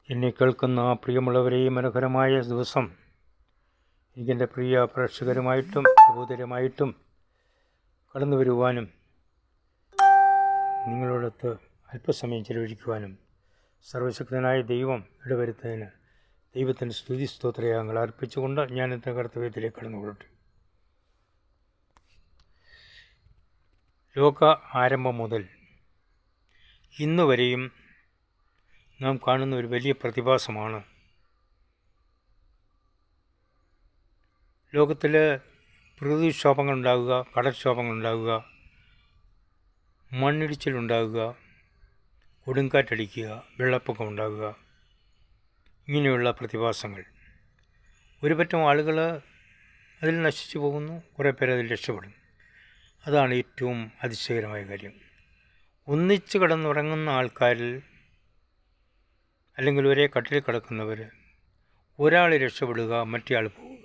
എന്നെ കേൾക്കുന്ന പ്രിയമുള്ളവരെയും മനോഹരമായ ദിവസം എനിക്കെൻ്റെ പ്രിയ പ്രേക്ഷകരുമായിട്ടും സഹോദരമായിട്ടും കടന്നു വരുവാനും നിങ്ങളോടൊത്ത് അല്പസമയം ചെലവഴിക്കുവാനും സർവശക്തനായ ദൈവം ഇടവരുത്തതിന് ദൈവത്തിൻ്റെ സ്തുതി സ്തോത്രയാഗങ്ങൾ അർപ്പിച്ചുകൊണ്ട് ഞാൻ എൻ്റെ കർത്തവ്യത്തിലേക്ക് കടന്നുകൊള്ളട്ടെ. ലോക ആരംഭം മുതൽ ഇന്ന് വരെയും നാം കാണുന്ന ഒരു വലിയ പ്രതിഭാസമാണ് ലോകത്തിൽ പ്രകൃതിക്ഷോഭങ്ങളുണ്ടാകുക, കടൽക്ഷോഭങ്ങളുണ്ടാകുക, മണ്ണിടിച്ചിലുണ്ടാകുക, കൊടുങ്കാറ്റടിക്കുക, വെള്ളപ്പൊക്കം ഉണ്ടാകുക, ഇങ്ങനെയുള്ള പ്രതിഭാസങ്ങൾ. ഒരു പറ്റം ആളുകൾ അതിൽ നശിച്ചു പോകുന്നു, കുറേ പേർ അതിൽ രക്ഷപ്പെടുന്നു. അതാണ് ഏറ്റവും അതിശയകരമായ കാര്യം. ഒന്നിച്ച് കിടന്നുറങ്ങുന്ന ആൾക്കാരിൽ അല്ലെങ്കിൽ ഒരേ കട്ടിൽ കിടക്കുന്നവർ, ഒരാൾ രക്ഷപ്പെടുക, മറ്റേ ആൾ പോവുക,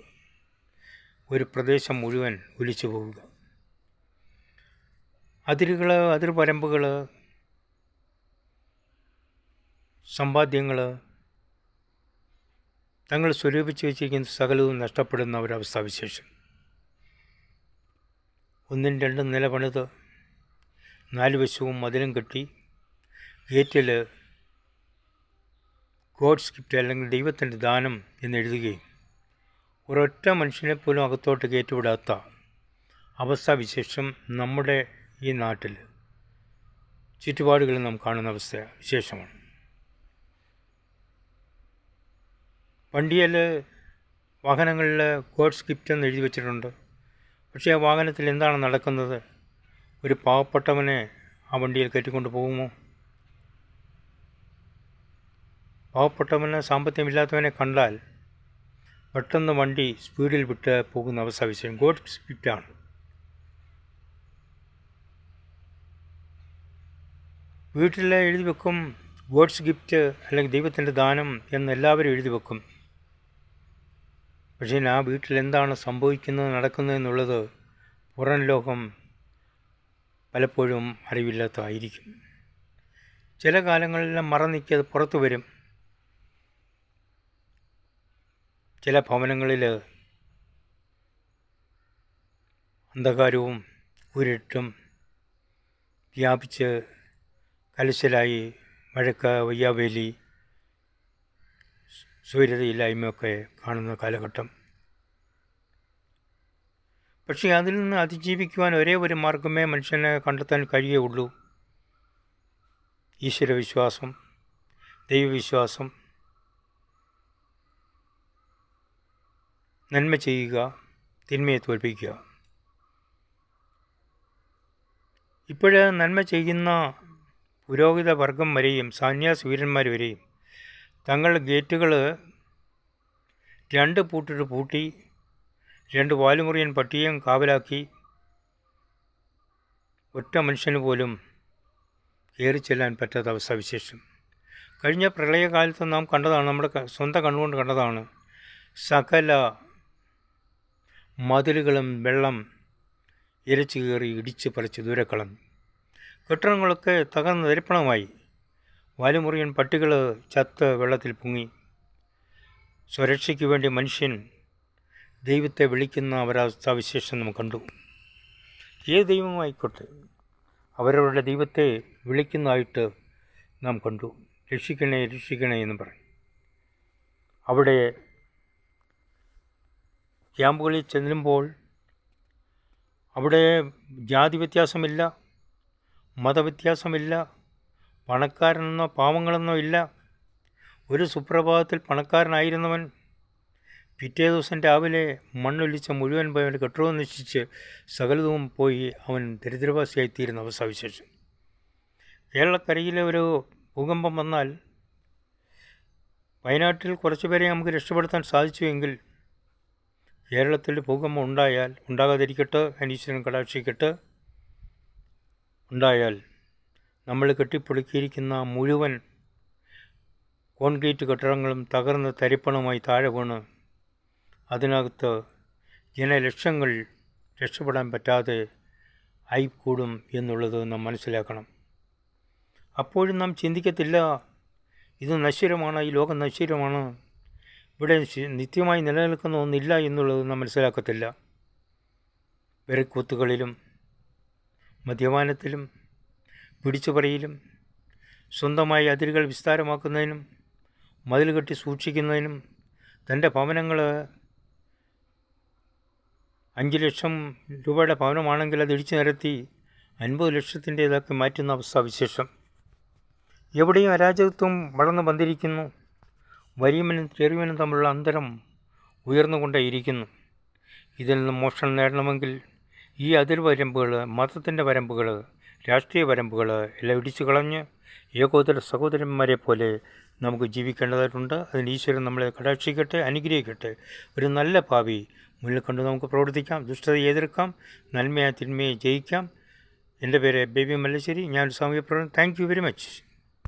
ഒരു പ്രദേശം മുഴുവൻ ഒലിച്ചു പോവുക. അതിരുകൾ, അതിർവരമ്പുകൾ, സമ്പാദ്യങ്ങൾ, തങ്ങൾ സ്വരൂപിച്ച് വെച്ചിരിക്കുന്ന സകലവും നഷ്ടപ്പെടുന്ന ഒരവസ്ഥാവിശേഷം. ഒന്നും രണ്ടും നില പണിത് 4 വശവും മതിലും കെട്ടി ഗേറ്റിൽ ഗോഡ്സ് ഗിഫ്റ്റ് അല്ലെങ്കിൽ ദൈവത്തിൻ്റെ ദാനം എന്നെഴുതുകയും ഒരൊറ്റ മനുഷ്യനെ പോലും അകത്തോട്ട് കയറ്റിവിടാത്ത അവസ്ഥാവിശേഷം നമ്മുടെ ഈ നാട്ടിൽ ചുറ്റുപാടുകളിൽ നാം കാണുന്ന വിശേഷമാണ്. വണ്ടിയിൽ, വാഹനങ്ങളിൽ ഗോഡ്സ് ഗിഫ്റ്റ് എന്ന് എഴുതി വച്ചിട്ടുണ്ട്. പക്ഷേ ആ വാഹനത്തിൽ എന്താണ് നടക്കുന്നത്? ഒരു പാവപ്പെട്ടവനെ ആ വണ്ടിയിൽ കയറ്റിക്കൊണ്ട് പോകുമോ? പാവപ്പെട്ടവന്, സാമ്പത്തികമില്ലാത്തവനെ കണ്ടാൽ പെട്ടെന്ന് വണ്ടി സ്പീഡിൽ വിട്ട് പോകുന്ന അവസ്ഥാവിശേഷം ഗോഡ്സ് ഗിഫ്റ്റാണ്. വീട്ടിൽ എഴുതി വെക്കും ഗോഡ്സ് ഗിഫ്റ്റ് അല്ലെങ്കിൽ ദൈവത്തിൻ്റെ ദാനം എന്നെല്ലാവരും എഴുതി വെക്കും. പക്ഷേ ആ വീട്ടിൽ എന്താണ് സംഭവിക്കുന്നത്, നടക്കുന്നത് എന്നുള്ളത് പുറം ലോകം പലപ്പോഴും അറിവില്ലാത്തതായിരിക്കും. ചില കാലങ്ങളിലെല്ലാം മറന്നിക്ക് അത് പുറത്തു വരും. ചില ഭവനങ്ങളിൽ അന്ധകാരവും കൂരിട്ടും വ്യാപിച്ച് കലശലായി വഴക്ക്, വയ്യാവേലി, സ്വൈര്യതയില്ലായ്മയൊക്കെ കാണുന്ന കാലഘട്ടം. പക്ഷേ അതിൽ നിന്ന് അതിജീവിക്കുവാൻ ഒരേ ഒരു മാർഗമേ മനുഷ്യനെ കണ്ടെത്താൻ കഴിയുകയുള്ളൂ. ഈശ്വരവിശ്വാസം, ദൈവവിശ്വാസം, നന്മ ചെയ്യുക, തിന്മയെ തോൽപ്പിക്കുക. ഇപ്പോഴ് നന്മ ചെയ്യുന്ന പുരോഹിത വർഗം വരെയും സന്യാസി വീരന്മാർ വരെയും തങ്ങളുടെ ഗേറ്റുകൾ 2 പൂട്ടിട്ട് പൂട്ടി 2 വാലുമുറിയൻ പട്ടിയും കാവലാക്കി ഒറ്റ മനുഷ്യന് പോലും കയറി ചെല്ലാൻ പറ്റാത്ത അവസ്ഥാവിശേഷം. കഴിഞ്ഞ പ്രളയകാലത്ത് നാം കണ്ടതാണ്, നമ്മുടെ സ്വന്തം കണ്ണുകൊണ്ട് കണ്ടതാണ്. സകല മതിലുകളും വെള്ളം ഇരച്ചു കയറി ഇടിച്ച് പറിച്ച് ദൂരെ കളഞ്ഞു. കെട്ടിടങ്ങളൊക്കെ തകർന്ന് തരിപ്പണമായി. വാലുമുറിയൻ പട്ടികൾ ചത്ത് വെള്ളത്തിൽ പൊങ്ങി. സ്വരക്ഷയ്ക്ക് വേണ്ടി മനുഷ്യൻ ദൈവത്തെ വിളിക്കുന്ന ഒരവസ്ഥാവിശേഷം നാം കണ്ടു. ഏത് ദൈവമായിക്കോട്ടെ, അവരവരുടെ ദൈവത്തെ വിളിക്കുന്നതായിട്ട് നാം കണ്ടു. രക്ഷിക്കണേ, രക്ഷിക്കണേ എന്ന് പറയും. അവിടെ ക്യാമ്പുകളിൽ ചെല്ലുമ്പോൾ അവിടെ ജാതി വ്യത്യാസമില്ല, മതവ്യത്യാസമില്ല, പണക്കാരനെന്നോ പാവങ്ങളെന്നോ ഇല്ല. ഒരു സുപ്രഭാതത്തിൽ പണക്കാരനായിരുന്നവൻ പിറ്റേ ദിവസം രാവിലെ മണ്ണൊലിച്ച് മുഴുവൻ പോയി, അവൻ്റെ കെട്ടിടവും നശിച്ച് സകലവും പോയി, അവൻ ദരിദ്രവാസിയായിത്തീരുന്ന അവസ്ഥാവിശേഷം. കേരളക്കരയിലെ ഒരു ഭൂകമ്പം വന്നാൽ വയനാട്ടിൽ കുറച്ച് പേരെ നമുക്ക് രക്ഷപ്പെടുത്താൻ സാധിച്ചുവെങ്കിൽ കേരളത്തിൽ ഭൂകമ്പം ഉണ്ടാകാതിരിക്കട്ടെ, ഈശ്വരൻ കടാക്ഷിക്കട്ടെ, ഉണ്ടായാൽ നമ്മൾ കെട്ടിപ്പൊടുക്കിയിരിക്കുന്ന മുഴുവൻ കോൺക്രീറ്റ് കെട്ടിടങ്ങളും തകർന്ന് തരിപ്പണമായി താഴെ വീണ് അതിനകത്ത് ജനലക്ഷങ്ങൾ രക്ഷപ്പെടാൻ പറ്റാതെ ആയിക്കൂടും എന്നുള്ളത് നാം മനസ്സിലാക്കണം. അപ്പോഴും നാം ചിന്തിക്കത്തില്ല, ഇത് നശ്വരമാണ്, ഈ ലോകം നശ്വരമാണ്, ഇവിടെ നിത്യമായി നിലനിൽക്കുന്ന ഒന്നില്ല എന്നുള്ളത് നാം മനസ്സിലാക്കത്തില്ല. വെറിക്കൂത്തുകളിലും മദ്യപാനത്തിലും പിടിച്ചുപറിയിലും സ്വന്തമായി അതിരുകൾ വിസ്താരമാക്കുന്നതിനും മതിൽ കെട്ടി സൂക്ഷിക്കുന്നതിനും തൻ്റെ ഭവനങ്ങൾ 5 ലക്ഷം രൂപയുടെ ഭവനമാണെങ്കിൽ അത് ഇടിച്ചു നിരത്തി 50 ലക്ഷത്തിൻ്റേതാക്കി മാറ്റുന്ന അവസ്ഥാവിശേഷം. എവിടെയും അരാജകത്വം വളർന്നു വന്നിരിക്കുന്നു. വലിയവനും ചെറിയവനും തമ്മിലുള്ള അന്തരം ഉയർന്നുകൊണ്ടേയിരിക്കുന്നു. ഇതിൽ നിന്ന് മോക്ഷം നേടണമെങ്കിൽ ഈ അതിർവരമ്പുകൾ, മതത്തിൻ്റെ വരമ്പുകൾ, രാഷ്ട്രീയ വരമ്പുകൾ എല്ലാം ഇടിച്ചു കളഞ്ഞ് ഏകോദര സഹോദരന്മാരെ പോലെ നമുക്ക് ജീവിക്കേണ്ടതായിട്ടുണ്ട്. അതിന് ഈശ്വരൻ നമ്മളെ കടാക്ഷിക്കട്ടെ, അനുഗ്രഹിക്കട്ടെ. ഒരു നല്ല ഭാവി മുന്നിൽ കണ്ട് നമുക്ക് പ്രവർത്തിക്കാം, ദുഷ്ടതയെ എതിർക്കാം, നന്മയെ തിന്മയെ ജയിക്കാം. എൻ്റെ പേര് ബേബി മല്ലശ്ശേരി, ഞാനൊരു സാമൂഹ്യ പ്രവർത്തകൻ. Thank you very much.